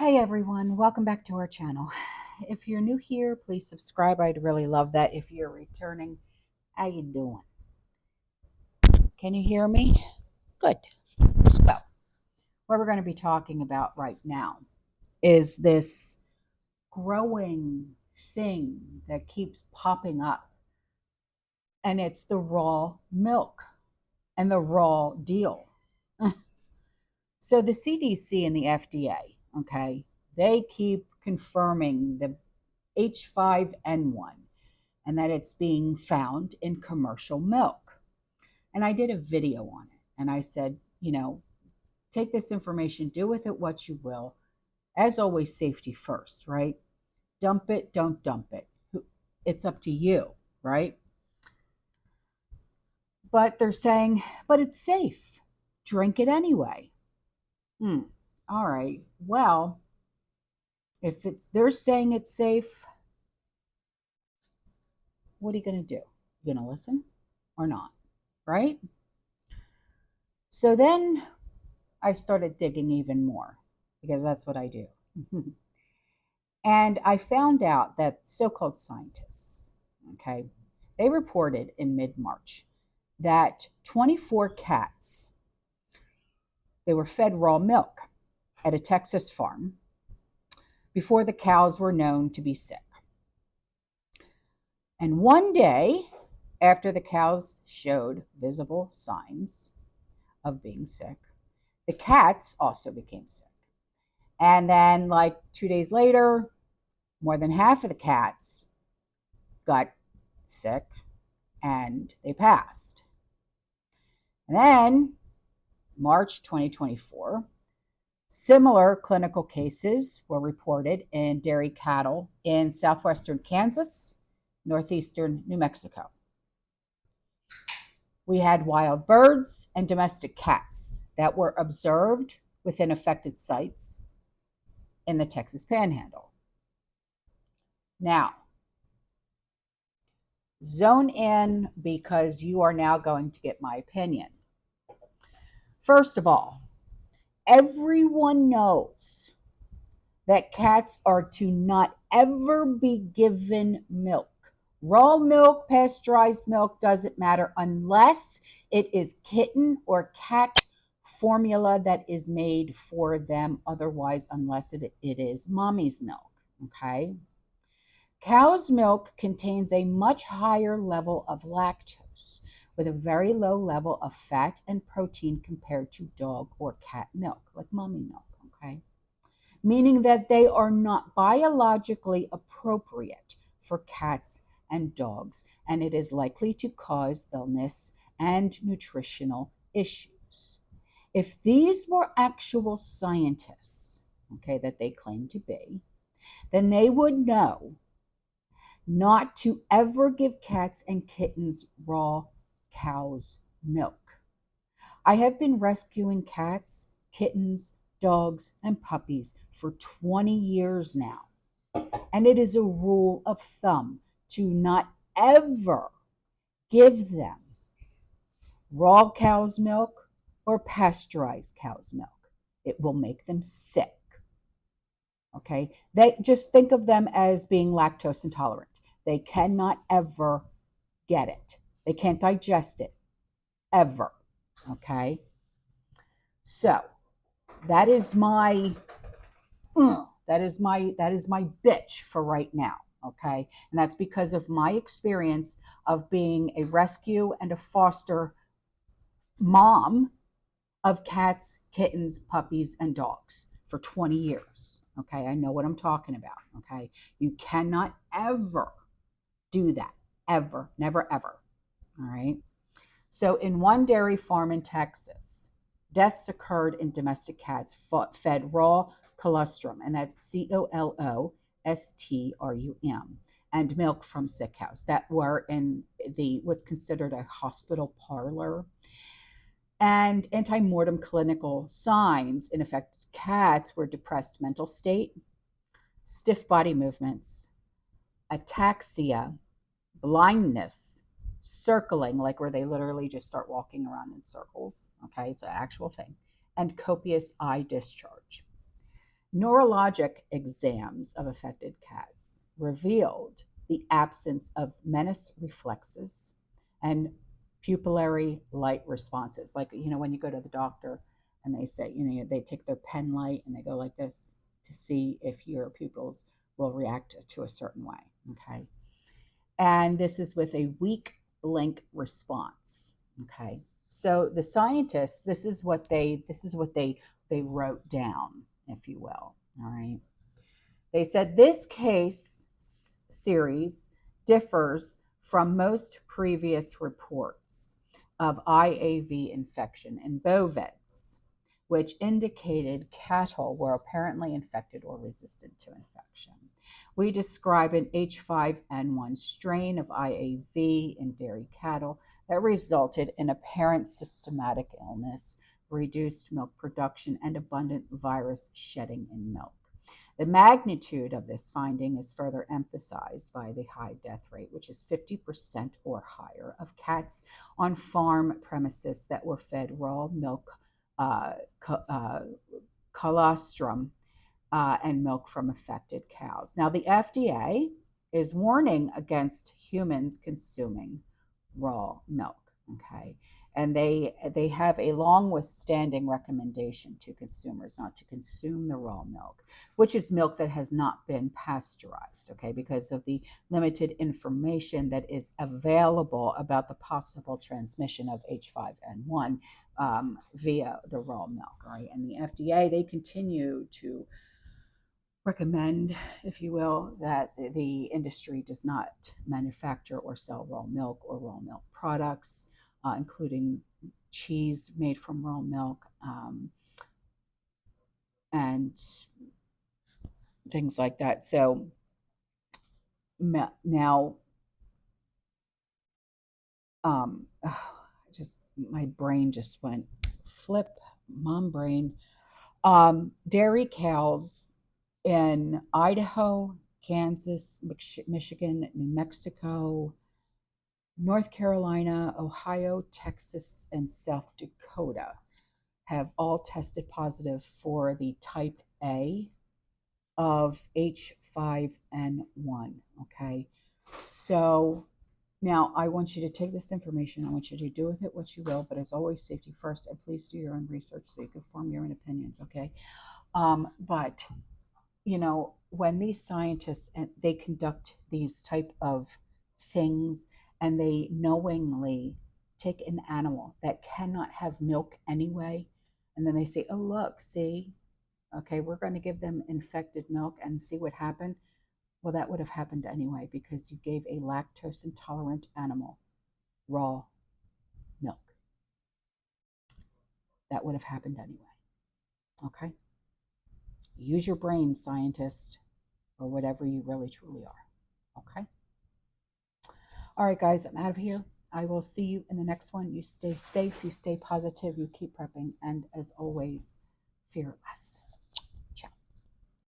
Hey everyone, welcome back to our channel. If you're new here, please subscribe. I'd really love that. If you're returning, how you doing? Can you hear me? Good. So, what we're going to be talking about right now is this growing thing that keeps popping up, and it's the raw milk and the raw deal. So the CDC and the FDA, okay, they keep confirming the H5N1 and that it's being found in commercial milk. And I did a video on it and I said, take this information, do with it what you will. As always, safety first, right? Dump it, don't dump it. It's up to you, right? But they're saying, but it's safe. Drink it anyway. All right. Well, if they're saying it's safe, what are you going to do? You going to listen or not? Right? So then I started digging even more because that's what I do. And I found out that so-called scientists, okay, they reported in mid-March that 24 cats, they were fed raw milk at a Texas farm before the cows were known to be sick. And one day, after the cows showed visible signs of being sick, the cats also became sick. And then, like 2 days later, more than half of the cats got sick and they passed. And then, March 2024, similar clinical cases were reported in dairy cattle in southwestern Kansas, northeastern New Mexico. We had wild birds and domestic cats that were observed within affected sites in the Texas Panhandle. Now, zone in because you are now going to get my opinion. First of all, everyone knows that cats are to not ever be given milk. Raw milk, pasteurized milk, doesn't matter unless it is kitten or cat formula that is made for them. Otherwise, unless it is mommy's milk, okay? Cow's milk contains a much higher level of lactose with a very low level of fat and protein compared to dog or cat milk, like mommy milk, okay? Meaning that they are not biologically appropriate for cats and dogs, and it is likely to cause illness and nutritional issues. If these were actual scientists, okay, that they claim to be, then they would know not to ever give cats and kittens raw cow's milk. I have been rescuing cats, kittens, dogs, and puppies for 20 years now. And it is a rule of thumb to not ever give them raw cow's milk or pasteurized cow's milk. It will make them sick. Okay? They just think of them as being lactose intolerant. They cannot ever get it. They can't digest it ever. Okay? So, that is my bitch for right now, okay? And that's because of my experience of being a rescue and a foster mom of cats, kittens, puppies, and dogs for 20 years, okay? I know what I'm talking about, okay? You cannot ever do that, ever, never, ever, all right? So in one dairy farm in Texas, deaths occurred in domestic cats fed raw colostrum, and that's colostrum, and milk from sick cows that were in what's considered a hospital parlor. And antemortem clinical signs in affected cats were depressed mental state, stiff body movements, ataxia, blindness, circling, like where they literally just start walking around in circles. Okay, it's an actual thing. And copious eye discharge. Neurologic exams of affected cats revealed the absence of menace reflexes and pupillary light responses. Like, when you go to the doctor and they say, they take their pen light and they go like this to see if your pupils will react to a certain way. Okay. And this is with a weak blink response. Okay. So the scientists, this is what they wrote down, if you will. All right. They said this case series differs from most previous reports of IAV infection in bovines, which indicated cattle were apparently infected or resistant to infection. We describe an H5N1 strain of IAV in dairy cattle that resulted in apparent systematic illness, reduced milk production, and abundant virus shedding in milk. The magnitude of this finding is further emphasized by the high death rate, which is 50% or higher, of cats on farm premises that were fed raw milk, colostrum, and milk from affected cows. Now, the FDA is warning against humans consuming raw milk. Okay. And they have a long withstanding recommendation to consumers not to consume the raw milk, which is milk that has not been pasteurized, okay, because of the limited information that is available about the possible transmission of H5N1 via the raw milk. All right. And the FDA, they continue to recommend, if you will, that the industry does not manufacture or sell raw milk or raw milk products, including cheese made from raw milk, and things like that. So now, just my brain just went flip, mom brain. Dairy cows in Idaho, Kansas, Michigan, New Mexico, North Carolina, Ohio, Texas, and South Dakota have all tested positive for the type A of H5N1. Okay. So now I want you to take this information. I want you to do with it what you will, but as always, safety first, and please do your own research so you can form your own opinions. Okay. But when these scientists, and they conduct these type of things, and they knowingly take an animal that cannot have milk anyway, and then they say, oh, look, see, okay, we're going to give them infected milk and see what happened. Well, that would have happened anyway because you gave a lactose intolerant animal raw milk. That would have happened anyway. Okay. Use your brain, scientists, or whatever you really truly are. Okay. All right, guys, I'm out of here. I will see you in the next one. You stay safe, you stay positive, you keep prepping, and as always, fear less.